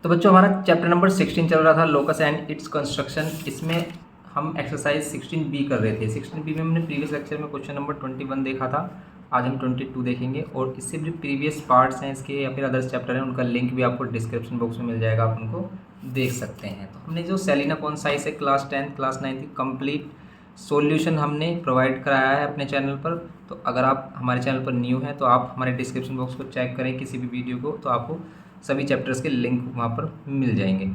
तो बच्चों हमारा चैप्टर नंबर 16 चल रहा था लोकस एंड इट्स कंस्ट्रक्शन। इसमें हम एक्सरसाइज 16B कर रहे थे। 16B में हमने प्रीवियस लेक्चर में क्वेश्चन नंबर 21 देखा था। आज हम 22 देखेंगे और इससे भी प्रीवियस पार्ट्स हैं इसके या फिर अदर्स चैप्टर हैं, उनका लिंक भी आपको डिस्क्रिप्शन बॉक्स में मिल जाएगा, आप उनको देख सकते हैं। तो हमने जो सेलिना कॉन्साई से क्लास 10 क्लास 9 की कंप्लीट सॉल्यूशन हमने प्रोवाइड कराया है अपने चैनल पर। तो अगर आप हमारे चैनल पर न्यू हैं तो आप हमारे डिस्क्रिप्शन बॉक्स को चेक करें किसी भी वीडियो को, तो आपको सभी चैप्टर्स के लिंक वहाँ पर मिल जाएंगे।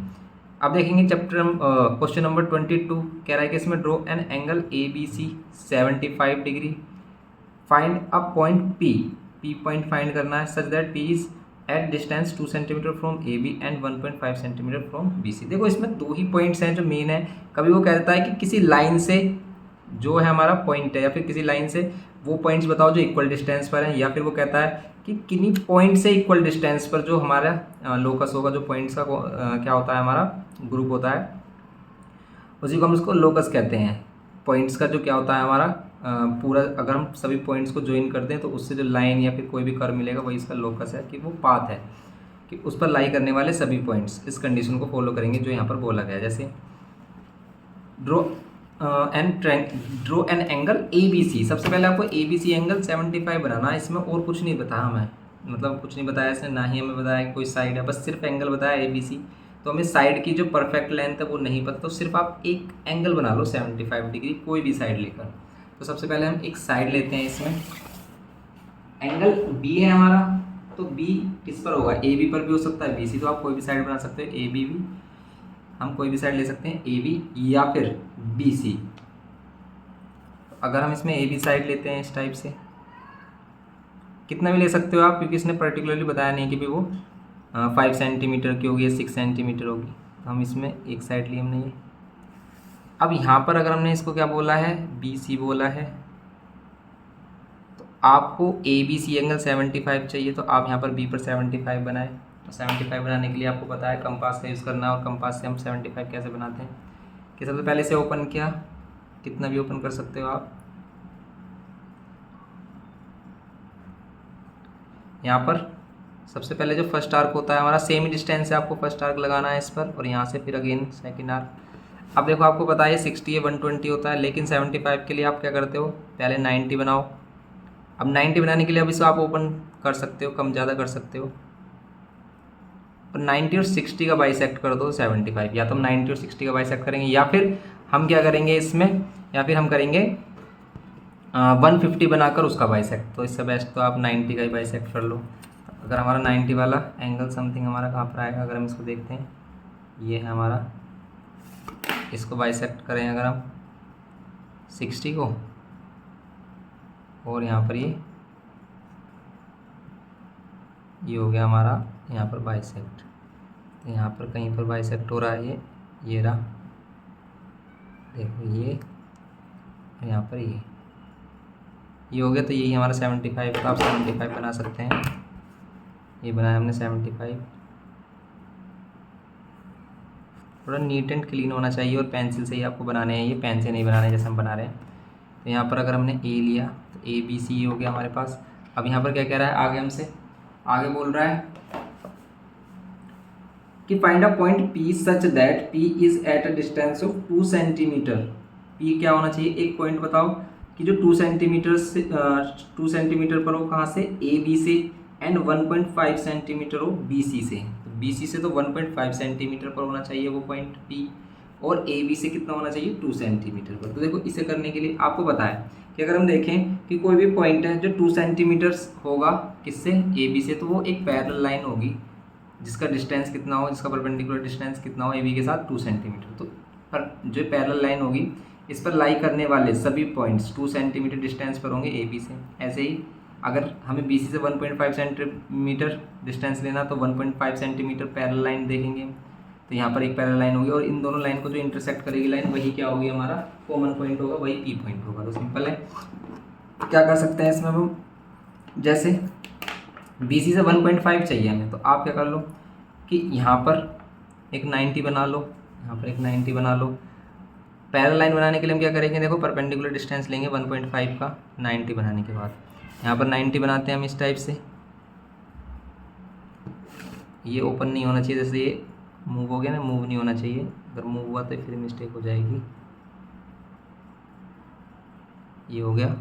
अब देखेंगे चैप्टर क्वेश्चन नंबर 22 कह रहा है कि इसमें draw an angle A B C 75 degree, find a point P. P point find करना है such that P is at distance 2 centimetre from A B and 1.5 centimetre from B C. देखो इसमें दो ही पॉइंट्स हैं जो मेन है। कभी वो कहता है कि किसी लाइन से जो है हमारा पॉइंट है, या फिर किसी लाइन से वो पॉइंट्स बताओ जो इक्वल डिस्टेंस पर हैं, या फिर वो कहता है कि किन्हीं पॉइंट से इक्वल डिस्टेंस पर जो हमारा लोकस होगा, जो पॉइंट्स का क्या होता है हमारा ग्रुप होता है, उसी को हम उसको लोकस कहते हैं। पॉइंट्स का जो क्या होता है हमारा पूरा, अगर हम सभी पॉइंट्स को ज्वाइन कर दें तो उससे जो लाइन या फिर कोई भी कर्व मिलेगा वही इसका लोकस है, कि वो पाथ है कि उस पर लाई करने वाले सभी पॉइंट्स इस कंडीशन को फॉलो करेंगे जो यहाँ पर बोला गया है। जैसे draw an angle A B C. सबसे पहले आपको ए बी सी एंगल 75 बनाना है। इसमें और कुछ नहीं बताया हमें, मतलब कुछ नहीं बताया इसने, ना ही हमें बताया कि कोई साइड है, बस सिर्फ एंगल बताया ए बी सी। तो हमें साइड की जो परफेक्ट लेंथ है वो नहीं पता, तो सिर्फ आप एक एंगल बना लो 75 डिग्री, कोई भी साइड लेकर। तो सबसे पहले हम एक साइड लेते हैं। इसमें एंगल बी है हमारा, तो बी किस पर होगा, ए बी पर भी हो सकता है, बी सी, तो आप कोई भी साइड बना सकते हो। ए बी भी हम कोई भी साइड ले सकते हैं, ए बी या फिर बी सी। अगर हम इसमें ए बी साइड लेते हैं इस टाइप से, कितना भी ले सकते हो आप, क्योंकि इसने पर्टिकुलरली बताया नहीं कि भी वो 5 सेंटीमीटर की होगी या 6 सेंटीमीटर होगी। तो हम इसमें एक साइड लिए हमने ये। अब यहाँ पर अगर हमने इसको क्या बोला है, बी सी बोला है, तो आपको ए बी सी एंगल 75 चाहिए, तो आप यहाँ पर बी पर 75 बनाए। तो 75 बनाने के लिए आपको पता है कंपास का यूज़ करना है, और कंपास से हम 75 कैसे बनाते हैं कि सबसे पहले से ओपन किया, कितना भी ओपन कर सकते हो आप। यहाँ पर सबसे पहले जो फर्स्ट आर्क होता है हमारा सेम ही डिस्टेंस से आपको फर्स्ट आर्क लगाना है इस पर, और यहाँ से फिर अगेन सेकंड आर्क। अब देखो आपको पता है 60 है 120 होता है, लेकिन 75 के लिए आप क्या करते हो, पहले 90 बनाओ। अब 90 बनाने के लिए अब इसे आप ओपन कर सकते हो, कम ज़्यादा कर सकते हो, और 90 और 60 का बाइसेक्ट कर दो 75। या तो हम 90 और 60 का बाइसेक्ट करेंगे, या फिर हम क्या करेंगे इसमें, या फिर हम करेंगे 150 बनाकर उसका बाइसेक्ट। तो इससे बेस्ट तो आप 90 का ही बाइसेक्ट कर लो। अगर हमारा 90 वाला एंगल समथिंग हमारा कहाँ पर आएगा, अगर हम इसको देखते हैं, ये है हमारा, इसको बाइसेक्ट करें अगर हम 60 को, और यहाँ पर ये हो गया हमारा यहाँ पर बाइसेक्ट। तो यहाँ पर कहीं पर बाइसेक्ट हो रहा है, ये रहा, देखो ये, यहाँ पर ये हो गया। तो यही हमारा 75 है, तो आप 75 बना सकते हैं। ये बनाया हमने 75। थोड़ा नीट एंड क्लीन होना चाहिए, और पेंसिल से ही आपको बनाने हैं, ये पेन से नहीं बनाने जैसे हम बना रहे हैं। तो यहाँ पर अगर हमने ए लिया तो ए बी सी हो गया हमारे पास। अब यहाँ पर क्या कह रहा है आगे हमसे, आगे बोल रहा है कि find a point P such that P is at a distance of 2 centimetre. P क्या होना चाहिए, एक पॉइंट बताओ कि जो 2 सेंटीमीटर से 2 सेंटीमीटर पर हो, कहाँ से, ए बी से, एंड 1.5 सेंटीमीटर हो बी सी से। तो बी सी से तो 1.5 सेंटीमीटर पर होना चाहिए वो पॉइंट पी, और ए बी से कितना होना चाहिए, 2 सेंटीमीटर पर। तो देखो इसे करने के लिए आपको पता है कि अगर हम देखें कि कोई भी पॉइंट है जो 2 सेंटीमीटर होगा किससे, ए बी से, तो वो एक पैरेलल लाइन होगी जिसका डिस्टेंस कितना हो, जिसका परपेंडिकुलर डिस्टेंस कितना हो ए बी के साथ 2 सेंटीमीटर। तो पर जो पैरेलल लाइन होगी इस पर लाई करने वाले सभी पॉइंट्स 2 सेंटीमीटर डिस्टेंस पर होंगे ए बी से। ऐसे ही अगर हमें बी सी से 1.5 सेंटीमीटर डिस्टेंस लेना, तो 1.5 सेंटीमीटर पैरेलल लाइन देखेंगे। तो यहाँ पर एक पैरेलल लाइन होगी, और इन दोनों लाइन को जो इंटरसेक्ट करेगी लाइन, वही क्या होगी, हमारा कॉमन पॉइंट होगा, वही पी पॉइंट होगा। तो सिंपल है, क्या कर सकते हैं इसमें हम, जैसे बी सी से 1.5 चाहिए हमें, तो आप क्या कर लो कि यहाँ पर एक 90 बना लो, यहाँ पर एक 90 बना लो। पैरेलल लाइन बनाने के लिए हम क्या करेंगे, देखो परपेंडिकुलर डिस्टेंस लेंगे 1.5 का 90 बनाने के बाद, यहाँ पर 90 बनाते हैं हम इस टाइप से। ये ओपन नहीं होना चाहिए, जैसे ये मूव हो गया ना, मूव नहीं होना चाहिए, अगर मूव हुआ तो फिर मिस्टेक हो जाएगी। ये हो गया,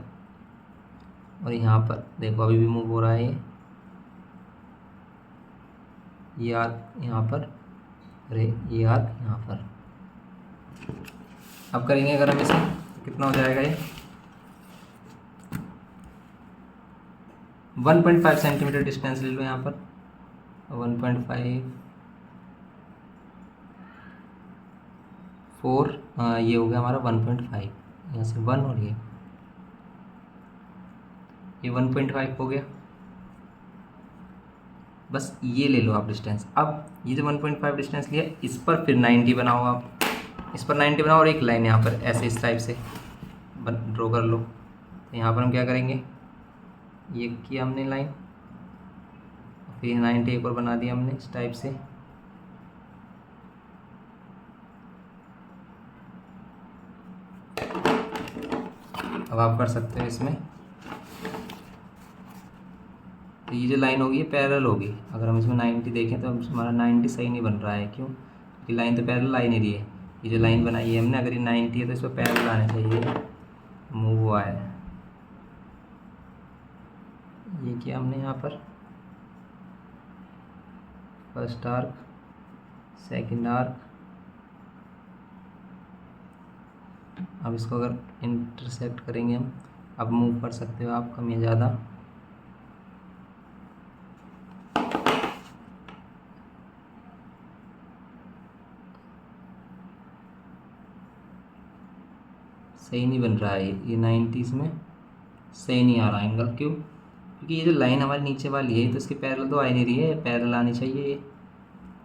और यहाँ पर देखो अभी भी मूव हो रहा है ये आर्क यहाँ पर, अरे ये आर्क यहाँ पर। अब करेंगे अगर हम इसे तो कितना हो जाएगा ये 1.5 सेंटीमीटर डिस्टेंस ले लो यहाँ पर, 1.5 4 ये हो गया हमारा 1.5, यहाँ से 1 और ये 1.5 हो गया। बस ये ले लो आप डिस्टेंस। अब ये जो 1.5 डिस्टेंस लिया इस पर फिर 90 बनाओ आप, इस पर 90 बनाओ और एक लाइन यहाँ पर ऐसे इस टाइप से ड्रॉ कर लो। तो यहाँ पर हम क्या करेंगे, ये किया हमने लाइन, फिर 90 एक और बना दिया हमने इस टाइप से। अब आप कर सकते हो इसमें, तो ये जो लाइन होगी ये पैरेलल होगी। अगर हम इसमें 90 देखें तो हमारा 90 सही नहीं बन रहा है, क्यों? ये लाइन तो पैरेलल आ ही नहीं रही है। ये जो लाइन बनाई है हमने, अगर ये 90 है तो इस पर पैरेलल आना चाहिए, मूव हुआ है। ये किया हमने यहाँ पर फर्स्ट आर्क, सेकंड आर्क। अब इसको अगर इंटरसेक्ट करेंगे हम, अब मूव कर सकते हो आप कम या ज़्यादा। सही नहीं बन रहा है ये 90s में सही नहीं आ रहा एंगल, क्यों? क्योंकि ये जो लाइन हमारी नीचे वाली है तो इसके पैरेलल तो आ ही नहीं रही है, पैरेलल आनी चाहिए ये।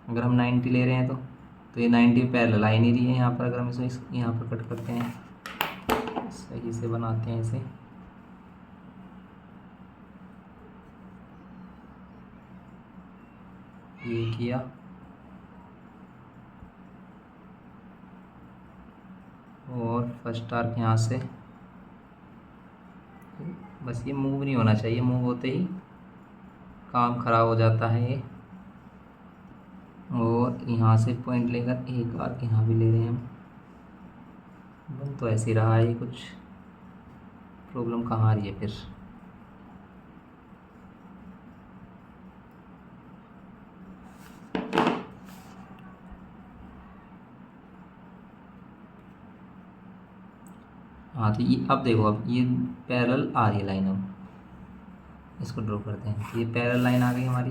अगर हम 90 ले रहे हैं तो ये 90 पैरेलल आ ही नहीं रही है। यहाँ पर अगर हम इसे यहाँ पर कट करते हैं, सही से बनाते हैं इसे, ये किया, और फर्स्ट आर्क यहाँ से, बस ये मूव नहीं होना चाहिए, मूव होते ही काम खराब हो जाता है ये। और यहाँ से पॉइंट लेकर एक आर्क यहाँ भी ले रहे हैं हम, बन तो ऐसे ही रहा है, कुछ प्रॉब्लम कहाँ आ रही है फिर? हाँ तो ये अब देखो, अब ये पैरेलल आ रही है लाइन, अब इसको ड्रॉ करते हैं, ये पैरेलल लाइन आ गई हमारी।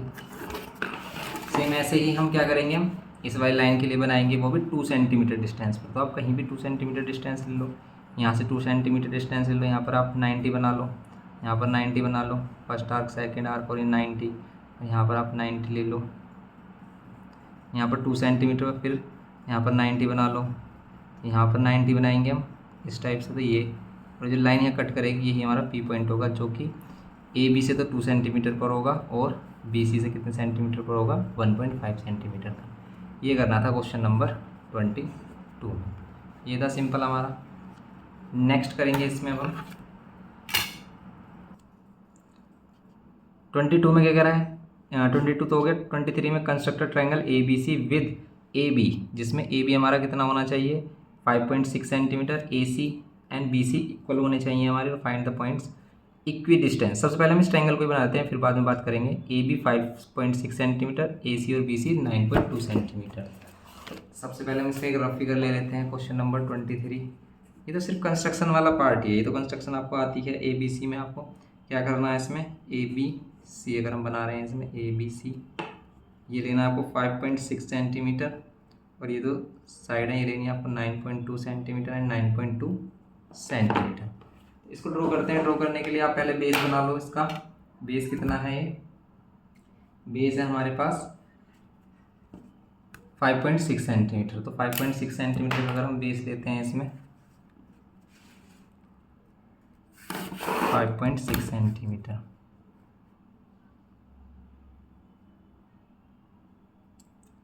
सेम ऐसे ही हम क्या करेंगे, हम इस वाली लाइन के लिए बनाएंगे वो भी 2 सेंटीमीटर डिस्टेंस पर। तो आप कहीं भी 2 सेंटीमीटर डिस्टेंस ले लो, यहाँ से 2 सेंटीमीटर डिस्टेंस ले लो, यहाँ पर आप 90 बना लो, यहाँ पर 90 बना लो, फर्स्ट आर्क सेकेंड आर्क और ये 90, यहाँ पर आप 90 ले लो, यहाँ पर 2 सेंटीमीटर पर फिर यहाँ पर 90 बना लो, यहाँ पर 90 बनाएंगे हम इस टाइप से। तो ये और जो लाइन यहाँ कट करेगी यही हमारा पी पॉइंट होगा, जो कि ए बी से तो 2 सेंटीमीटर पर होगा और बी सी से कितने सेंटीमीटर पर होगा, 1.5 सेंटीमीटर का। ये करना था क्वेश्चन नंबर 22। ये था सिंपल हमारा। नेक्स्ट करेंगे इसमें अब हम 22 में क्या कह रहा है, 22 तो हो गया। 23 में construct triangle A B C with A B, जिसमें ए बी हमारा कितना होना चाहिए 5.6 centimetre, A C and B C equal होने चाहिए हमारे। और find the points equidistance. सबसे पहले हम इस ट्रायंगल को बनाते हैं, फिर बाद में बात करेंगे। ए बी 5.6 सेंटीमीटर, ए सी और बी सी 9.2 सेंटीमीटर। सबसे पहले हम इसका एक रफ फिगर ले लेते हैं। क्वेश्चन नंबर 23, ये तो सिर्फ कंस्ट्रक्शन वाला पार्ट ही है, ये तो कंस्ट्रक्शन आपको आती है। ए बी सी में आपको क्या करना है, इसमें ए बी सी अगर हम बना रहे हैं इसमें ए बी सी, ये लेना है आपको 5.6 सेंटीमीटर, और ये दो साइड है ये लेनी है आपको 9.2 सेंटीमीटर एंड 9.2 सेंटीमीटर। इसको ड्रॉ करते हैं। ड्रॉ करने के लिए आप पहले बेस बना लो। इसका बेस कितना है, ये बेस है हमारे पास 5.6 सेंटीमीटर। तो 5.6 सेंटीमीटर अगर हम बेस लेते हैं इसमें 5.6 सेंटीमीटर,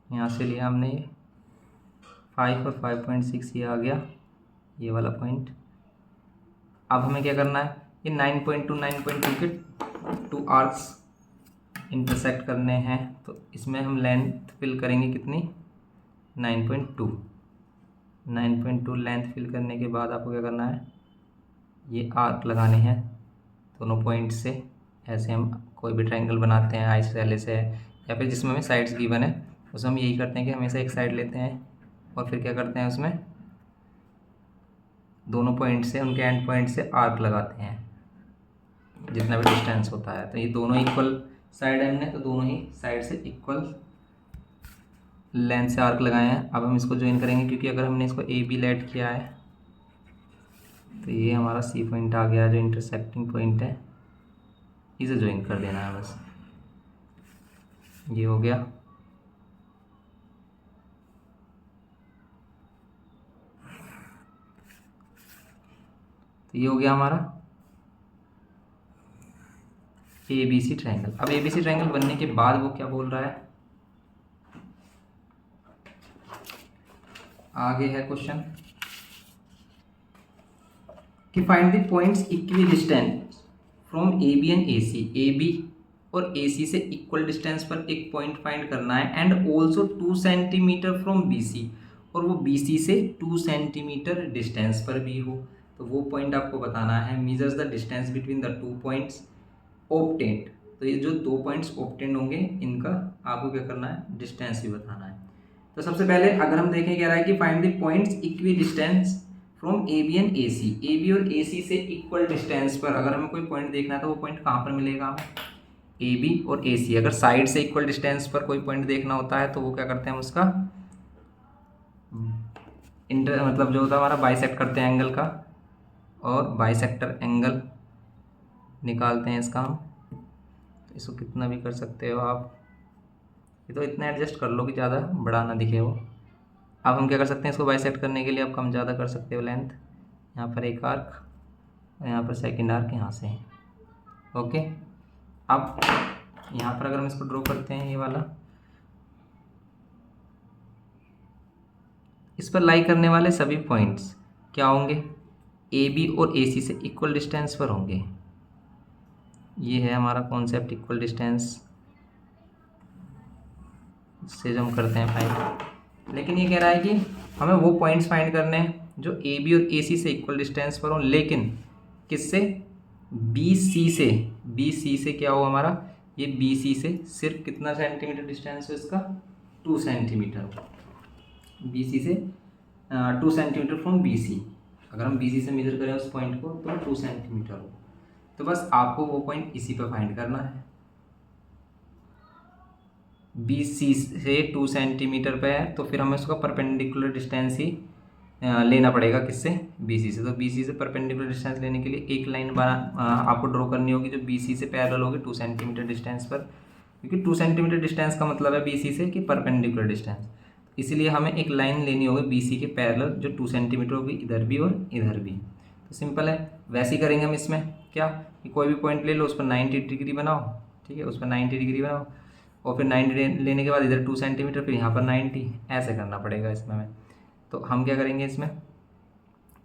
यहाँ से लिया हमने ये 5 और 5.6 ये आ गया ये वाला पॉइंट। अब हमें क्या करना है, ये 9.2 के 2 आर्क्स इंटरसेक्ट करने हैं। तो इसमें हम लेंथ फिल करेंगे कितनी 9.2। 9.2 लेंथ फिल करने के बाद आपको क्या करना है, ये आर्क लगाने हैं दोनों पॉइंट से। ऐसे हम कोई भी ट्रायंगल बनाते हैं आइसोसेलेस है या फिर जिसमें हमें साइड्स गिवन है, उसमें हम यही करते हैं कि हमेशा एक साइड लेते हैं और फिर क्या करते हैं, उसमें दोनों पॉइंट से, उनके एंड पॉइंट से आर्क लगाते हैं जितना भी डिस्टेंस होता है। तो ये दोनों इक्वल साइड है, हमने तो दोनों ही साइड से इक्वल लेंथ से आर्क लगाए हैं। अब हम इसको ज्वाइन करेंगे, क्योंकि अगर हमने इसको ए बी लेट किया है तो ये हमारा सी पॉइंट आ गया जो इंटरसेक्टिंग पॉइंट है, इसे ज्वाइन कर देना है बस। ये हो गया। तो ये हो गया हमारा ए बी सी ट्रायंगल। अब ए बी सी ट्रायंगल बनने के बाद वो क्या बोल रहा है, आगे है क्वेश्चन कि find the points equidistant from A B and A C. A B और ए सी से इक्वल डिस्टेंस पर एक पॉइंट फाइंड करना है, and also 2 centimetre from B C, और वो बी सी से 2 सेंटीमीटर डिस्टेंस पर भी हो। तो वो पॉइंट आपको बताना है। Measures the distance between the 2 points obtained. तो ये जो 2 पॉइंट्स ऑब्टेन्ड होंगे इनका आपको क्या करना है, डिस्टेंस भी बताना है। तो सबसे पहले अगर हम देखें, कह रहा है कि find the points equidistance from A B and A C. A B और ए सी से इक्वल डिस्टेंस पर अगर हमें कोई पॉइंट देखना है तो वो पॉइंट कहाँ पर मिलेगा हमें, ए बी और ए सी। अगर साइड से इक्वल डिस्टेंस पर कोई पॉइंट देखना होता है तो वो क्या करते हैं, हम उसका मतलब जो होता है हमारा बाइसेक्ट करते हैं एंगल का, और बाइसेक्टर एंगल निकालते हैं इसका हम। तो इसको कितना भी कर सकते हो आप, ये तो इतना एडजस्ट कर लो कि ज़्यादा बड़ा ना दिखे वो। अब हम क्या कर सकते हैं, इसको बाइसेक्ट करने के लिए आप कम ज़्यादा कर सकते हो लेंथ। यहाँ पर एक आर्क और यहाँ पर सेकंड आर्क यहाँ से। ओके, अब यहाँ पर अगर हम इसको ड्रॉ करते हैं, ये वाला, इस पर लाई करने वाले सभी पॉइंट्स क्या होंगे, ए बी और ए सी से इक्वल डिस्टेंस पर होंगे। ये है हमारा कॉन्सेप्ट इक्वल डिस्टेंस, इससे जो हम करते हैं फाइंड। लेकिन ये कह रहा है कि हमें वो पॉइंट्स फाइंड करने हैं जो ए बी और ए सी से इक्वल डिस्टेंस पर हो, लेकिन किससे, बी सी से। बी सी से क्या हो हमारा, ये बी सी से सिर्फ कितना सेंटीमीटर डिस्टेंस हो इसका, 2 सेंटीमीटर। बी सी से 2 सेंटीमीटर फ्रॉम बी सी। अगर हम बी सी से मेजर करें उस पॉइंट को तो 2 सेंटीमीटर हो। तो बस आपको वो पॉइंट इसी पर फाइंड करना है। बी सी से 2 सेंटीमीटर पे है तो फिर हमें उसका परपेंडिकुलर डिस्टेंस ही लेना पड़ेगा, किससे, बी सी से। तो बी सी से परपेंडिकुलर डिस्टेंस लेने के लिए एक लाइन आपको ड्रॉ करनी होगी जो बी सी से पैरेलल होगी 2 सेंटीमीटर डिस्टेंस पर, क्योंकि 2 सेंटीमीटर डिस्टेंस का मतलब है बी सी से कि परपेंडिकुलर डिस्टेंस। इसीलिए हमें एक लाइन लेनी होगी बी सी के पैरेलल जो 2 सेंटीमीटर होगी इधर भी और इधर भी। तो सिंपल है, वैसे ही करेंगे हम इसमें। क्या कि कोई भी पॉइंट ले लो, उस पर 90 डिग्री बनाओ, ठीक है, उस पर 90 डिग्री बनाओ, और फिर 90 लेने के बाद इधर 2 सेंटीमीटर, फिर यहाँ पर 90, ऐसे करना पड़ेगा इसमें हमें। तो हम क्या करेंगे इसमें,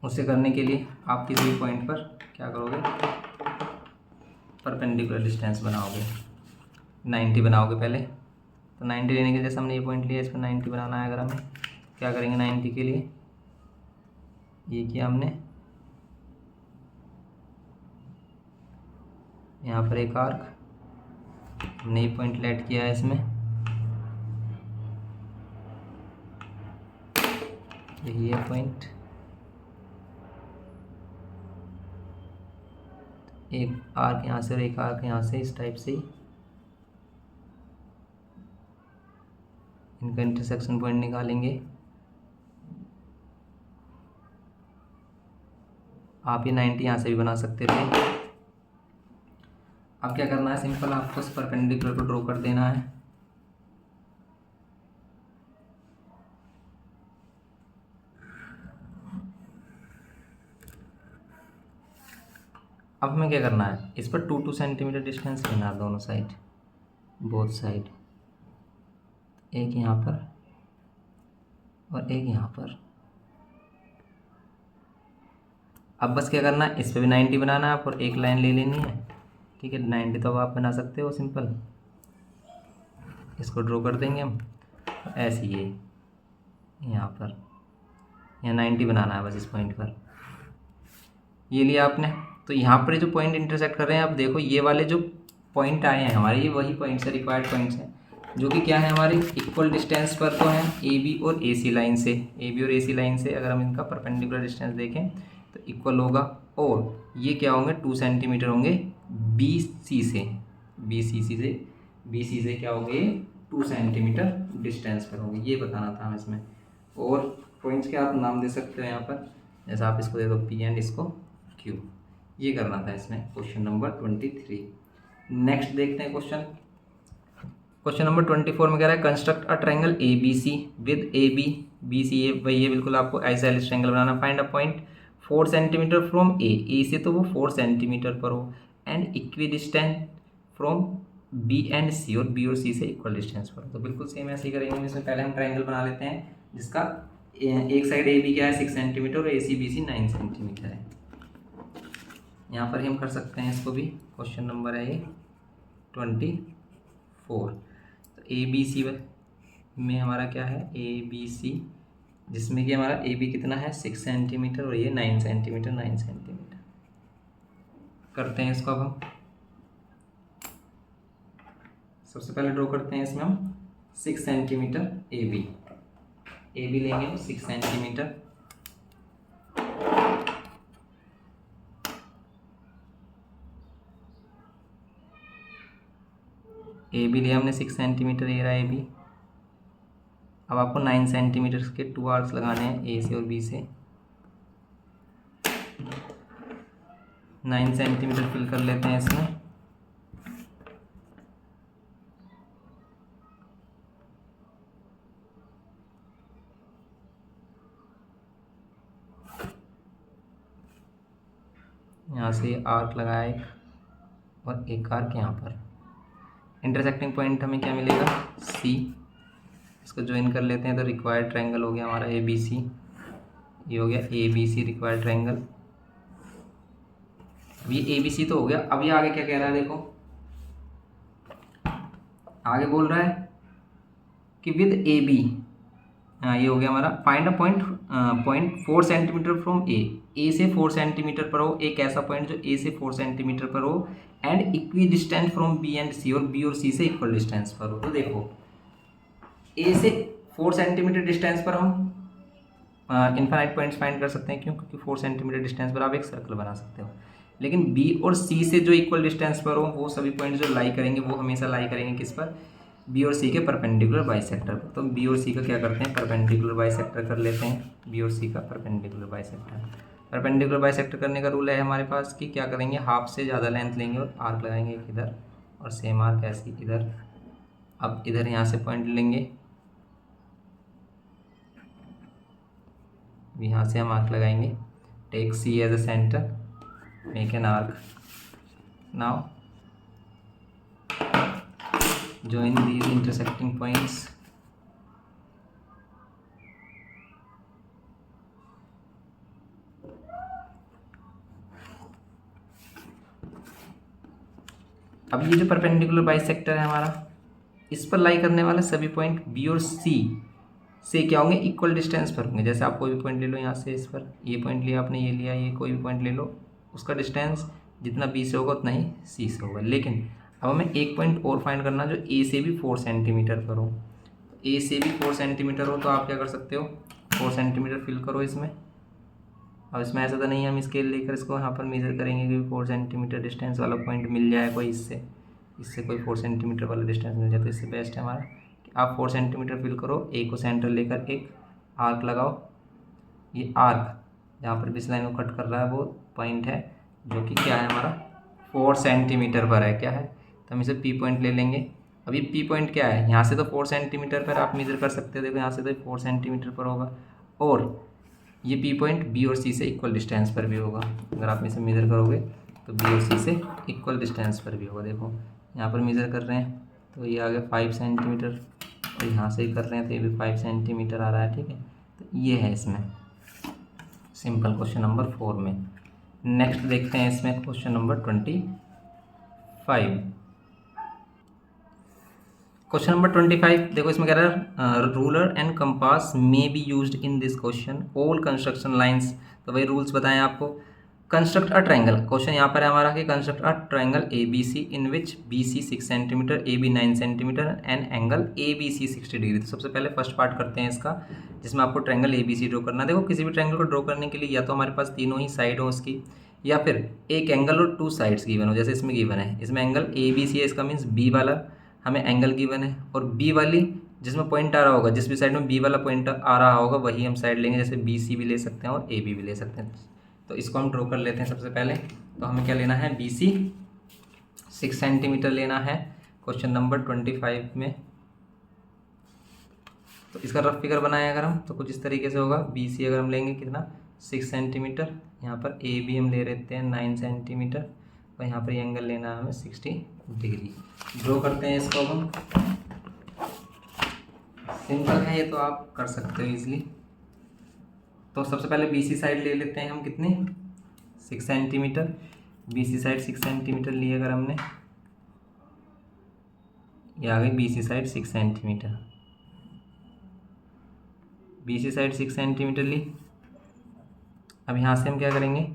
उससे करने के लिए आप किसी भी पॉइंट पर क्या करोगे, परपेंडिकुलर डिस्टेंस बनाओगे, 90 बनाओगे पहले। तो 90 लेने के लिए जैसे हमने ये पॉइंट लिया, इस पर 90 बनाना है। अगर हमें क्या करेंगे 90 के लिए, ये किया हमने, यहाँ पर एक आर्क हमने ये पॉइंट लेट किया है इसमें, यही है पॉइंट। एक आर्क यहाँ से और एक आर्क यहाँ से, इस टाइप से ही इनका इंटरसेक्शन पॉइंट निकालेंगे। आप ये 90 यहाँ से भी बना सकते थे। अब क्या करना है, सिंपल आपको इस परपेंडिकुलर को ड्रॉ कर देना है। अब हमें क्या करना है, इस पर 2 सेंटीमीटर डिस्टेंस लेना है दोनों साइड, बोथ साइड, एक यहाँ पर और एक यहाँ पर। अब बस क्या करना है, इस पर भी 90 बनाना है और एक लाइन ले लेनी है, ठीक है। 90 तो अब आप बना सकते हो सिंपल, इसको ड्रॉ कर देंगे हम ऐसे ही। यहाँ पर, यहाँ 90 बनाना है बस इस पॉइंट पर। ये लिया आपने, तो यहाँ पर जो पॉइंट इंटरसेक्ट कर रहे हैं, आप देखो ये वाले जो पॉइंट आए हैं हमारे, ये वही पॉइंट्स है, रिक्वायर्ड पॉइंट्स हैं, जो कि क्या है हमारे इक्वल डिस्टेंस पर तो हैं ए बी और ए सी लाइन से। ए बी और ए सी लाइन से अगर हम इनका परपेंडिकुलर डिस्टेंस देखें तो इक्वल होगा, और ये क्या होंगे 2 सेंटीमीटर होंगे बी सी से, बी सी से क्या होंगे 2 सेंटीमीटर डिस्टेंस पर होंगे, ये बताना था हम इसमें। और पॉइंट्स के आप नाम दे सकते हो यहाँ पर, जैसा आप इसको दे दो पी एंड इसको क्यू, ये करना था इसमें क्वेश्चन नंबर 23। नेक्स्ट देखते हैं क्वेश्चन नंबर 24 में कह रहा है construct a triangle A B C with A B, B C A, वही है बिल्कुल, आपको आइसोसेलेस ट्रायंगल बनाना। Find a point 4 centimetre from A से तो वो 4 सेंटीमीटर पर हो, and equidistance from B and C, और बी और सी से इक्वल डिस्टेंस पर हो। तो बिल्कुल सेम ऐसे ही करेंगे, इसमें पहले हम ट्रायंगल बना लेते हैं जिसका एक साइड ए बी क्या है 6 सेंटीमीटर और A C B C 9 centimetre है। यहाँ पर हम कर सकते हैं इसको भी, क्वेश्चन नंबर है ये 24। तो ए बी सी में हमारा क्या है ए बी सी, जिसमें कि हमारा ए बी कितना है 6 सेंटीमीटर और ये 9 सेंटीमीटर, 9 सेंटीमीटर। करते हैं इसको अब हम, सबसे पहले ड्रॉ करते हैं इसमें हम 6 सेंटीमीटर ए बी लेंगे हम 6 सेंटीमीटर, ए बी लिया हमने 6 सेंटीमीटर, ये रहा ए बी। अब आपको 9 सेंटीमीटर के 2 आर्क्स लगाने हैं ए से और बी से। 9 सेंटीमीटर फिल कर लेते हैं इसमें। यहाँ से आर्क लगाया एक, और एक आर्क यहाँ पर। इंटरसेक्टिंग पॉइंट हमें क्या मिलेगा सी, इसको ज्वाइन कर लेते हैं तो रिक्वायर्ड ट्रायंगल हो गया हमारा ए बी सी, ये हो गया A B C required triangle. अब ये ए बी सी तो हो गया, अब ये आगे क्या कह रहा है देखो, आगे बोल रहा है कि विद ए बी, हाँ ये हो गया हमारा find a point 4 centimetre from A से 4 सेंटीमीटर पर हो, एक ऐसा पॉइंट जो ए से 4 सेंटीमीटर पर हो, and equidistance from B and C, और बी और सी से इक्वल डिस्टेंस पर हो। तो देखो ए से 4 सेंटीमीटर डिस्टेंस पर हम इनफाइनाइट पॉइंट्स फाइंड कर सकते हैं, क्यों, क्योंकि 4 सेंटीमीटर डिस्टेंस पर आप एक सर्कल बना सकते हो। लेकिन बी और सी से जो इक्वल डिस्टेंस पर हो, वो सभी पॉइंट जो लाई करेंगे वो हमेशा लाई करेंगे किस पर, बी और सी के परपेंडिकुलर बाइसेक्टर पर। तो बी और सी का क्या करते हैं परपेंडिकुलर बाइसेक्टर कर लेते हैं, बी और सी का परपेंडिकुलर बाइसेक्टर। परपेंडिकुलर बाइसेक्टर करने का रूल है हमारे पास कि क्या करेंगे, हाफ से ज़्यादा लेंथ लेंगे और आर्क लगाएंगे एक इधर, और सेम आर्क ऐसे इधर। अब इधर यहाँ से पॉइंट लेंगे, यहाँ से हम आर्क लगाएंगे, take C as a centre, make an arc, now join these intersecting points। अब ये जो परपेंडिकुलर बाइसेक्टर है हमारा, इस पर लाई करने वाले सभी पॉइंट बी और सी से क्या होंगे इक्वल डिस्टेंस पर होंगे। जैसे आप कोई भी पॉइंट ले लो यहाँ से, इस पर ये पॉइंट लिया आपने, ये लिया, ये कोई भी पॉइंट ले लो, उसका डिस्टेंस जितना बी से होगा उतना ही सी से होगा। लेकिन अब हमें एक पॉइंट और फाइंड करना जो ए से भी 4 सेंटीमीटर पर हो। ए से भी 4 सेंटीमीटर हो तो आप क्या कर सकते हो 4 सेंटीमीटर फिल करो इसमें। अब इसमें ऐसा तो नहीं है हम स्केल लेकर इसको यहाँ पर मेज़र करेंगे कि 4 सेंटीमीटर डिस्टेंस वाला पॉइंट मिल जाए कोई, इससे कोई 4 सेंटीमीटर वाला डिस्टेंस मिल जाए तो इससे बेस्ट है हमारा कि आप 4 सेंटीमीटर फिल करो, ए को सेंटर लेकर एक आर्क लगाओ। ये आर्क जहाँ पर भी इस लाइन को कट कर रहा है वो पॉइंट है जो कि क्या है हमारा 4 सेंटीमीटर पर है, क्या है, तो हम इसे पी पॉइंट ले लेंगे। अभी पी पॉइंट क्या है, यहाँ से तो 4 सेंटीमीटर पर आप मेज़र कर सकते हो, देखो यहाँ से तो 4 सेंटीमीटर पर होगा, और ये पी पॉइंट बी और सी से इक्वल डिस्टेंस पर भी होगा। अगर आप इसे मेज़र करोगे तो बी और सी से इक्वल डिस्टेंस पर भी होगा। देखो यहाँ पर मेज़र कर रहे हैं तो ये आ गया 5 सेंटीमीटर, और यहाँ से ही कर रहे हैं तो ये भी 5 सेंटीमीटर आ रहा है, ठीक है। तो ये है इसमें सिंपल क्वेश्चन नंबर 4 में। नेक्स्ट देखते हैं इसमें क्वेश्चन नंबर 25। क्वेश्चन नंबर 25 देखो, इसमें कह रहा है ruler and compass may be used in this question all construction lines. तो भाई रूल्स बताएं आपको। कंस्ट्रक्ट अ ट्रायंगल, क्वेश्चन यहाँ पर है हमारा कि construct a triangle A B C in which B C 6 centimetre, A B 9 centimetre and angle A B C 60 degree. तो सबसे पहले फर्स्ट पार्ट करते हैं इसका, जिसमें आपको triangle A B C draw करना है। देखो किसी भी ट्रायंगल को ड्रॉ करने के लिए या तो हमारे पास तीनों ही साइड हो उसकी, या फिर एक एंगल और 2 साइड्स गिवन हो। जैसे इसमें गिवन है, इसमें एंगल ए बी सी है, इसका मीन्स बी वाला हमें एंगल गिवन है, और बी वाली जिसमें पॉइंट आ रहा होगा, जिस भी साइड में बी वाला पॉइंट आ रहा होगा वही हम साइड लेंगे। जैसे बी सी भी ले सकते हैं और ए बी भी ले सकते हैं। तो इसको हम ड्रॉ कर लेते हैं सबसे पहले। तो हमें क्या लेना है, बी सी 6 सेंटीमीटर लेना है क्वेश्चन नंबर 25 में। तो इसका रफ फिगर बनाए अगर हम, तो कुछ इस तरीके से होगा। बी सी अगर हम लेंगे कितना, 6 सेंटीमीटर, यहाँ पर ए बी हम ले लेते हैं 9 सेंटीमीटर, और यहाँ पर एंगल लेना है हमें 60 डिग्री। ड्रॉ करते हैं इसको हम। सिंपल है ये, तो आप कर सकते हो इजीली। तो सबसे पहले बी सी साइड ले लेते हैं हम, कितनी, 6 centimetre. B C side 6 centimetre ली अगर हमने, ये आ गई B C side 6 centimetre. B C side 6 centimetre ली। अब यहाँ से हम क्या करेंगे,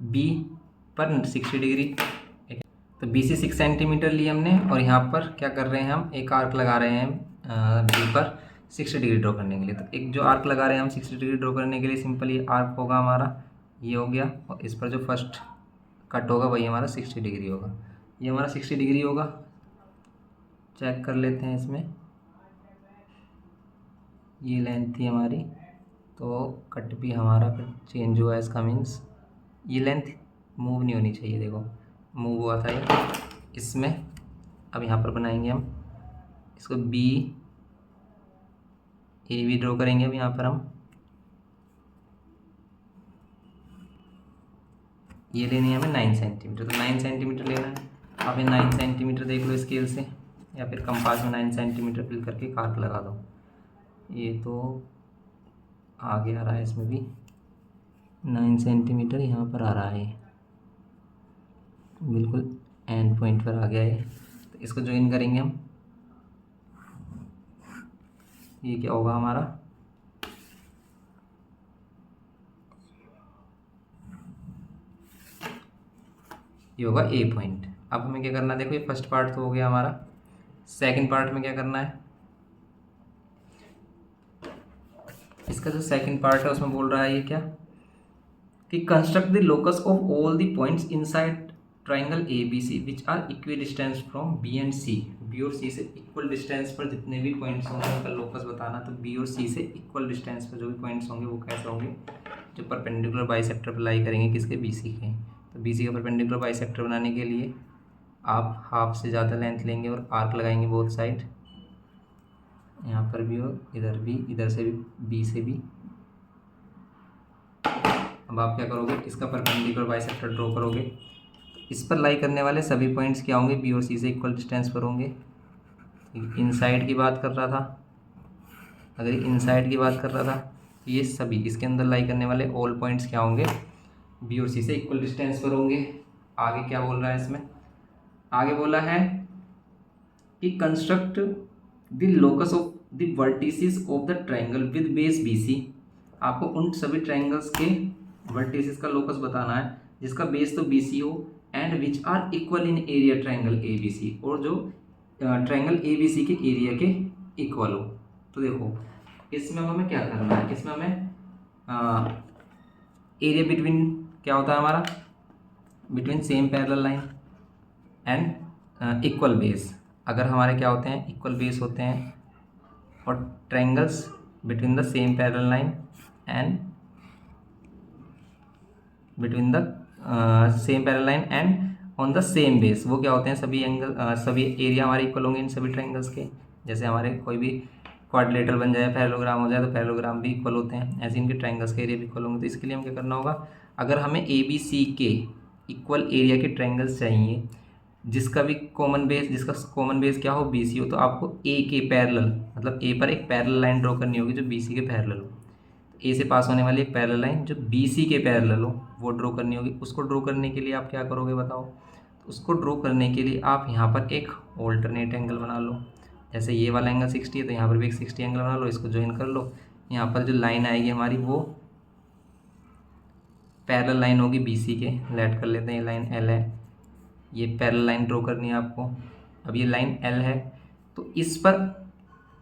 बी पर 60 डिग्री। तो बी सी 6 सेंटीमीटर ली हमने, और यहाँ पर क्या कर रहे हैं हम, एक आर्क लगा रहे हैं बी पर 60 डिग्री ड्रॉ करने के लिए। तो एक जो आर्क लगा रहे हैं हम 60 डिग्री ड्रॉ करने के लिए, सिंपल ये आर्क होगा हमारा, ये हो गया, और इस पर जो फर्स्ट कट होगा वही हमारा 60 डिग्री होगा। ये हमारा 60 डिग्री होगा। चेक कर लेते हैं इसमें, ये लेंथ थी हमारी, तो कट भी हमारा फिर चेंज हुआ है। इसका मीन्स ये लेंथ मूव नहीं होनी चाहिए, देखो मूव हुआ था ये इसमें। अब यहाँ पर बनाएंगे हम इसको, बी ए भी ड्रॉ करेंगे। अब यहाँ पर हम ये लेनी है हमें 9 सेंटीमीटर, तो 9 सेंटीमीटर लेना है। आप ये 9 सेंटीमीटर देख लो स्केल से, या फिर कंपास में 9 सेंटीमीटर फिल करके कार्क लगा दो। ये तो आगे आ रहा है, इसमें भी 9 सेंटीमीटर यहाँ पर आ रहा है, बिल्कुल एंड पॉइंट पर आ गया है। तो इसको ज्वाइन करेंगे हम। ये क्या होगा हमारा, ये होगा ए पॉइंट। अब हमें क्या करना है, देखो ये फर्स्ट पार्ट तो हो गया हमारा। सेकंड पार्ट में क्या करना है, इसका जो सेकंड पार्ट है उसमें बोल रहा है ये क्या, कि construct the locus of all the points inside triangle A B C which are equidistance from B and C. B और सी से इक्वल डिस्टेंस पर जितने भी पॉइंट्स होंगे उनका लोकस बताना। तो बी और सी से इक्वल डिस्टेंस पर जो भी पॉइंट्स होंगे वो कैसे होंगे, जो परपेंडिकुलर बाइसेक्टर पर लाई करेंगे किसके, बी सी के। तो बी सी का परपेंडिकुलर बाइसेक्टर बनाने के लिए आप हाफ से ज़्यादा लेंथ लेंगे और आर्क लगाएंगे बोथ साइड, यहाँ पर भी और इधर भी, इधर से भी, बी से भी। अब आप क्या करोगे, इसका परपेंडिकुलर बाइसेक्टर ड्रॉ करोगे। तो इस पर लाई करने वाले सभी पॉइंट्स क्या होंगे, बी और सी से इक्वल डिस्टेंस पर होंगे। इनसाइड की बात कर रहा था, अगर इनसाइड की बात कर रहा था तो ये सभी इसके अंदर लाई करने वाले ऑल पॉइंट्स क्या होंगे, बी और सी से इक्वल डिस्टेंस पर होंगे। आगे क्या बोल रहा है इसमें, आगे बोला है कि construct the locus of the vertices of the triangle with base B C. आपको उन सभी ट्रायंगल्स के वर्टिसेस का लोकस बताना है जिसका बेस तो बी सी हो, and which are equal in area triangle A B C, और जो ट्रायंगल ए बी सी के एरिया के इक्वल हो। तो देखो इसमें हमें क्या करना है, इसमें हमें एरिया बिटवीन क्या होता है हमारा, between same parallel line and equal base. अगर हमारे क्या होते हैं, इक्वल बेस होते हैं, और triangles between the same parallel line and between the same parallel line and on the same base, वो क्या होते हैं, सभी एंगल सभी एरिया हमारे इक्वल होंगे इन सभी ट्रायंगल्स के। जैसे हमारे कोई भी क्वाड्रिलेटरल बन जाए, पैरेललोग्राम हो जाए, तो पैरेललोग्राम भी इक्वल होते हैं, ऐसे इनके ट्रायंगल्स के एरिया भी इक्वल होंगे। तो इसके लिए हम क्या करना होगा, अगर हमें ए बी सी के इक्वल एरिया के ट्रायंगल्स चाहिए जिसका भी कॉमन बेस, जिसका कॉमन बेस क्या हो, बी सी हो, तो आपको ए के पैरेलल, मतलब ए पर एक पैरेलल लाइन ड्रॉ करनी होगी जो बी सी के पैरेलल हो। ए से पास होने वाली एक पैरेलल लाइन जो बी सी के पैरेलल हो वो ड्रॉ करनी होगी। उसको ड्रॉ करने के लिए आप क्या करोगे बताओ, उसको ड्रॉ करने के लिए आप यहाँ पर एक ऑल्टरनेट एंगल बना लो। जैसे ये वाला एंगल 60 है तो यहाँ पर भी एक 60 एंगल बना लो, इसको ज्वाइन कर लो। यहाँ पर जो लाइन आएगी हमारी वो पैरेलल लाइन होगी BC के। लेट कर लेते हैं, ये लाइन L है, ये पैरेलल लाइन ड्रॉ करनी है आपको। अब ये लाइन L है तो इस पर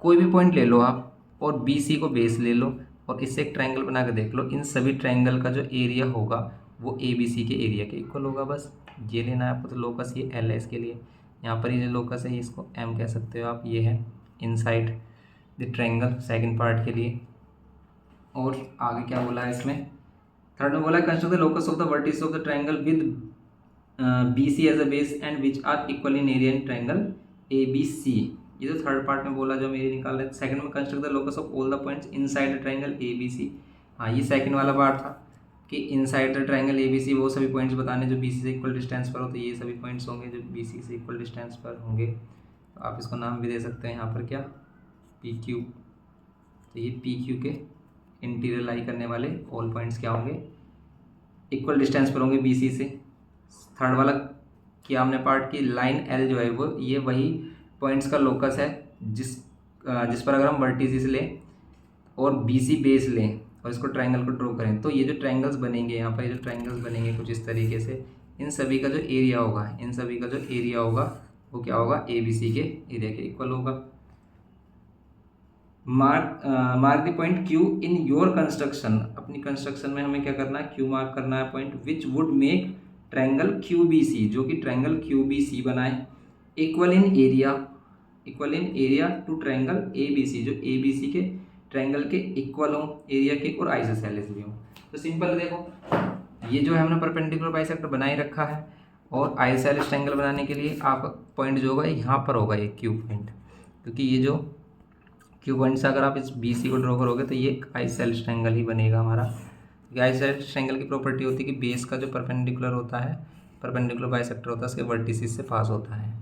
कोई भी पॉइंट ले लो आप और BC को बेस ले लो और इससे एक ट्रायंगल बना के देख लो। इन सभी ट्रायंगल का जो एरिया होगा वो ABC के एरिया के इक्वल होगा। बस ये लेना है आपको। तो लोकस ये L है इसके लिए। यहाँ पर ये जो लोकस है इसको M कह सकते हो आप। ये है inside the triangle second part के लिए। और आगे क्या बोला है इसमें, थर्ड में बोला है construct the locus of the vertex of the triangle with BC as a base and which are equal in area in triangle ABC। ये तो थर्ड पार्ट में बोला जो मेरे निकाल रहे थे। सेकंड में construct the locus of all the points inside the triangle ABC। हाँ, ये सेकंड वाला पार्ट था कि इनसाइड द ट्रायंगल ABC वो सभी पॉइंट्स बताने जो BC से इक्वल डिस्टेंस पर हो। तो ये सभी पॉइंट्स होंगे जो BC से इक्वल डिस्टेंस पर होंगे। तो आप इसको नाम भी दे सकते हैं यहाँ पर क्या, PQ। तो ये PQ के इंटीरियर लाई करने वाले ऑल पॉइंट्स क्या होंगे, इक्वल डिस्टेंस पर होंगे BC से। थर्ड वाला किया हमने पार्ट की लाइन L जो है वो ये वही पॉइंट्स का लोकस है जिस पर अगर हम वर्टिसेस लें और BC बेस लें और इसको ट्रायंगल को ड्रॉ करें तो ये जो ट्रायंगल्स बनेंगे यहाँ पर, ये जो ट्रायंगल्स बनेंगे कुछ इस तरीके से, इन सभी का जो एरिया होगा वो क्या होगा, ABC के एरिया के इक्वल होगा। Mark the point Q in your construction. अपनी कंस्ट्रक्शन में हमें क्या करना है, Q मार्क करना है point which would make triangle QBC, जो कि ट्रायंगल QBC बनाए equal in area to triangle ABC, जो ABC के ट्रायंगल के इक्वल हो एरिया के और आइसोसेलेस भी हो। तो सिंपल देखो, ये जो है हमने परपेंडिकुलर बाइसेक्टर बना ही रखा है और आइसोसेलेस ट्रायंगल बनाने के लिए आप पॉइंट जो होगा यहाँ पर होगा ये Q पॉइंट, क्योंकि ये जो Q पॉइंट से अगर आप इस BC को ड्रॉ करोगे तो ये आइसोसेलेस ट्रायंगल ही बनेगा हमारा। क्योंकि आइसोसेलेस ट्रायंगल की प्रॉपर्टी होती है कि बेस का जो परपेंडिकुलर होता है, परपेंडिकुलर बाइसेक्टर होता है, उसके वर्टिसेस से पास होता है।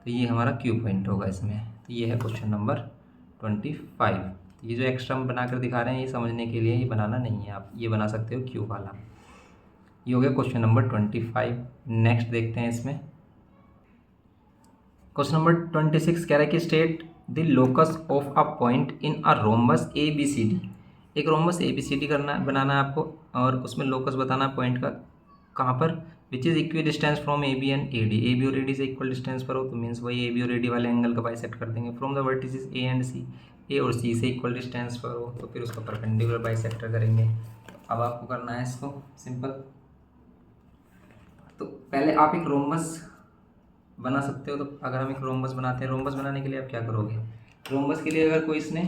तो ये हमारा Q पॉइंट होगा इसमें। तो ये है क्वेश्चन नंबर 25। तो ये जो एक्स्ट्रा हम बना कर दिखा रहे हैं ये समझने के लिए, ये बनाना नहीं है, आप ये बना सकते हो Q वाला। ये हो गया क्वेश्चन नंबर 25। नेक्स्ट देखते हैं इसमें क्वेश्चन नंबर 26 कह रहा है कि state the locus of a point in a rhombus ABCD। एक रोम्बस ABCD बनाना है आपको और उसमें लोकस बताना है पॉइंट का कहाँ पर, which is equi distance from AB and AD। AB और AD से इक्वल डिस्टेंस पर हो तो मीन्स वही AB और AD वाले एंगल का बाइसेक्ट कर देंगे। From the vertices A and C, A और C से इक्वल डिस्टेंस पर हो तो फिर उसका परपेंडिकुलर बाइसेक्टर करेंगे। अब आपको करना है इसको सिंपल। तो पहले आप एक रोम्बस बना सकते हो। तो अगर हम एक रोम्बस बनाते हैं, रोम्बस बनाने के लिए आप क्या करोगे, रोम्बस के लिए अगर कोई इसने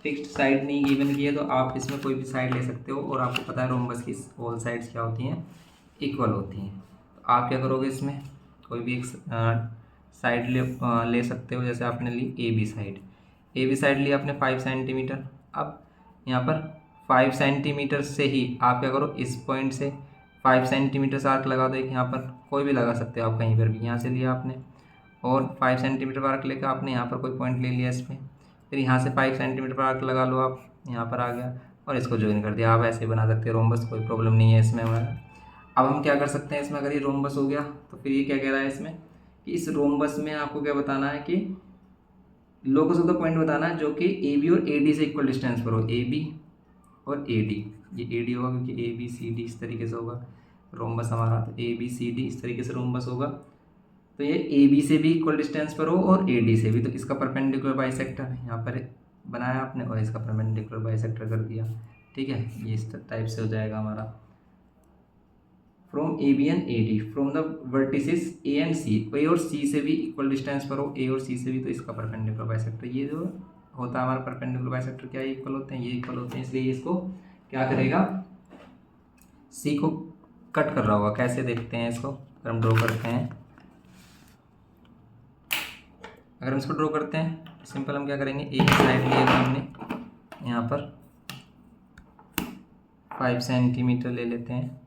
फिक्स्ड साइड नहीं गिवन की है तो आप इसमें कोई भी साइड ले सकते हो और आपको पता है रोम्बस की ऑल साइड्स क्या होती हैं, इक्वल होती हैं। तो आप क्या करोगे, इसमें कोई भी एक साइड ले सकते हो। जैसे आपने ली AB साइड ली आपने 5 सेंटीमीटर। अब यहाँ पर 5 सेंटीमीटर से ही आप क्या करो, इस पॉइंट से 5 सेंटीमीटर से आर्क लगा दो। एक यहाँ पर कोई भी लगा सकते हो आप, कहीं पर भी। यहाँ से लिया आपने और 5 सेंटीमीटर पर आर्क लेकर आपने यहाँ पर कोई पॉइंट ले लिया इसमें, फिर यहाँ से 5 सेंटीमीटर पर आर्क लगा लो आप, यहाँ पर आ गया और इसको ज्वाइन कर दिया। आप ऐसे बना सकते हो रोम्बस, कोई प्रॉब्लम नहीं है इसमें हमारा। अब हम क्या कर सकते हैं इसमें, अगर ये रोम्बस हो गया तो फिर ये क्या कह रहा है इसमें कि इस रोम्बस में आपको क्या बताना है कि लोकस ऑफ द पॉइंट बताना है जो कि AB और AD से इक्वल डिस्टेंस पर हो। AB और AD, ये AD होगा क्योंकि ABCD इस तरीके से होगा रोम्बस हमारा। तो ABCD इस तरीके से रोम्बस होगा तो ये AB से भी इक्वल डिस्टेंस पर हो और AD से भी। तो इसका परपेंडिकुलर बाइसेक्टर यहाँ पर बनाया आपने और इसका परपेंडिकुलर बाइसेक्टर कर दिया। ठीक है, ये इस टाइप से हो जाएगा हमारा। From AB and AD, from the vertices A and C, A और C से भी इक्वल डिस्टेंस पर हो, A और C से भी, तो इसका परपेंडिकुलर बाइसेक्टर। ये जो होता है हमारा परपेंडिकुलर बाइसेक्टर क्या इक्वल होते हैं, ये इक्वल होते हैं। इसलिए इसको क्या करेगा, C को कट कर रहा होगा। कैसे देखते हैं इसको, अगर हम ड्रॉ करते हैं, अगर हम इसको ड्रॉ करते हैं सिंपल हम क्या करेंगे, एक साइड लिएगा हमने यहाँ पर 5 सेंटीमीटर ले लेते हैं।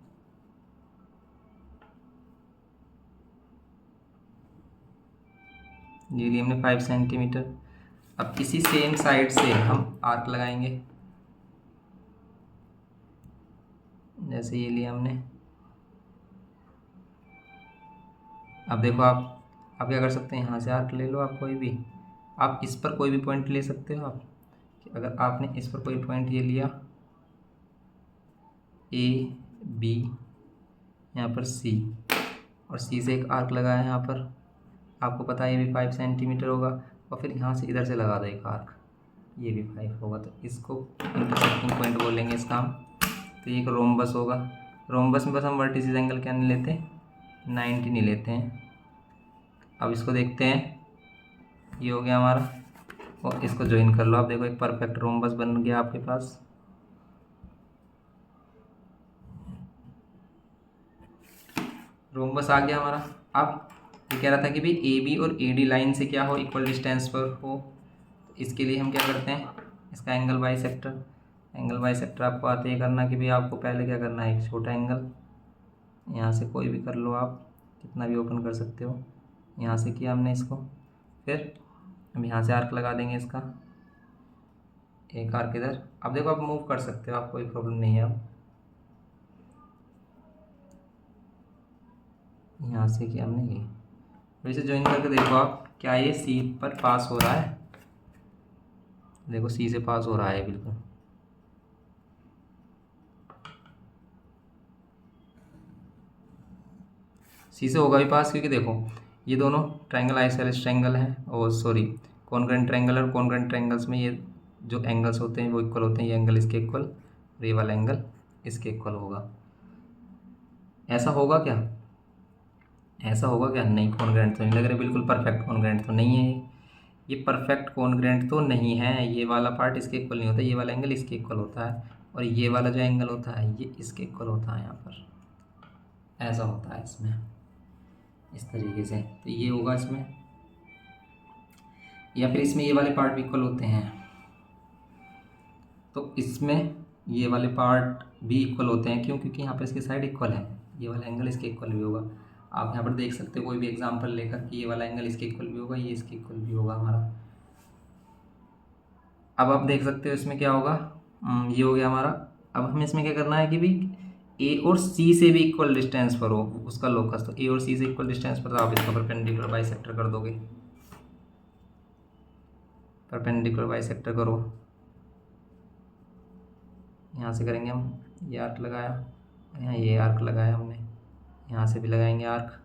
ये लिए हमने 5 सेंटीमीटर। अब इसी सेम साइड से हम आर्क लगाएंगे। जैसे ये लिया हमने, अब देखो आप क्या कर सकते हैं, यहाँ से आर्क ले लो आप कोई भी, आप इस पर कोई भी पॉइंट ले सकते हो आप। अगर आपने इस पर कोई पॉइंट ये लिया ए बी, यहाँ पर सी, और सी से एक आर्क लगाया यहाँ पर, आपको पता है ये भी 5 सेंटीमीटर होगा, और फिर यहाँ से इधर से लगा दो एक आर्क, ये भी 5 होगा, तो इसको इंटरसेक्टिंग पॉइंट बोलेंगे इसका हम। तो ये एक रोम्बस होगा। रोम्बस में बस हम वर्टिसिस एंगल क्या नहीं लेते, 90 नहीं लेते हैं। अब इसको देखते हैं, ये हो गया हमारा, और इसको ज्वाइन कर लो। आप देखो एक परफेक्ट रोम्बस बन गया आपके पास। रोम्बस आ गया हमारा। अब ये कह रहा था कि भाई ए बी और ए डी लाइन से क्या हो, इक्वल डिस्टेंस पर हो। इसके लिए हम क्या करते हैं, इसका एंगल बाइसेक्टर। एंगल बाइसेक्टर आपको आते ही करना कि भाई आपको पहले क्या करना है, एक छोटा एंगल यहाँ से कोई भी कर लो आप, कितना भी ओपन कर सकते हो। यहाँ से किया हमने इसको, फिर हम यहाँ से आर्क लगा देंगे इसका, एक आर्क इधर। अब देखो आप मूव कर सकते हो, आप कोई प्रॉब्लम नहीं है। अब यहाँ से किया हमने ये, वैसे ज्वाइन करके देखो आप, क्या ये सी पर पास हो रहा है, देखो सी से पास हो रहा है बिल्कुल। सी से होगा भी पास, क्योंकि देखो ये दोनों ट्रायंगल आइसोसेलेस ट्रायंगल हैं, और सॉरी कॉन्ग्रुएंट ट्रायंगल, और कॉन्ग्रुएंट ट्रायंगल्स में ये जो एंगल्स होते हैं वो इक्वल होते हैं। ये एंगल इसके इक्वल, और ये वाला एंगल इसके इक्वल होगा। ऐसा होगा क्या, ऐसा होगा क्या, नहीं कॉन्ग्रुएंट तो नहीं लग रहा, बिल्कुल परफेक्ट कॉन्ग्रुएंट तो नहीं है ये परफेक्ट कॉन्ग्रुएंट तो नहीं है। ये वाला पार्ट इसके इक्वल नहीं होता, ये वाला एंगल इसके इक्वल होता है, और ये वाला जो एंगल होता है ये इसके इक्वल होता है यहाँ पर। ऐसा होता है इसमें इस तरीके से, तो ये होगा इसमें, या फिर इसमें ये वाले पार्ट भी इक्वल होते हैं, तो इसमें ये वाले पार्ट भी इक्वल होते हैं। क्यों, क्योंकि यहाँ पर इसकी साइड इक्वल है, ये वाला एंगल इसके इक्वल भी होगा। आप यहाँ पर देख सकते हो कोई भी एग्जांपल लेकर कि ये वाला एंगल इसके इक्वल भी होगा, ये इसके इक्वल भी होगा हमारा। अब आप देख सकते हो इसमें क्या होगा, ये हो गया हमारा। अब हमें इसमें क्या करना है कि भी ए और सी से भी इक्वल डिस्टेंस पर हो उसका लोकस, तो ए और सी से इक्वल डिस्टेंस पर, तो आप इसका परपेंडिकुलर बाइसेक्टर कर दोगे। परपेंडिकुलर बाइसेक्टर करो, यहाँ से करेंगे हम, ये आर्क लगाया, यहाँ ये आर्क लगाया हमने, यहाँ से भी लगाएंगे आर्क,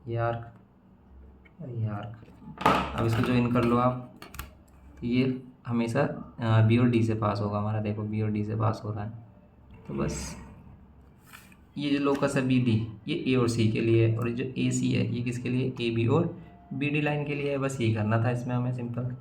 ये आर्क और ये आर्क। अब इसको ज्वाइन कर लो आप, ये हमेशा बी और डी से पास होगा हमारा। देखो बी और डी से पास हो रहा है, तो बस ये जो लोकस है बी डी, ये ए और सी के लिए है, और ये जो ए सी है ये किसके लिए, ए बी और बी डी लाइन के लिए है। बस यही करना था इसमें हमें, सिंपल।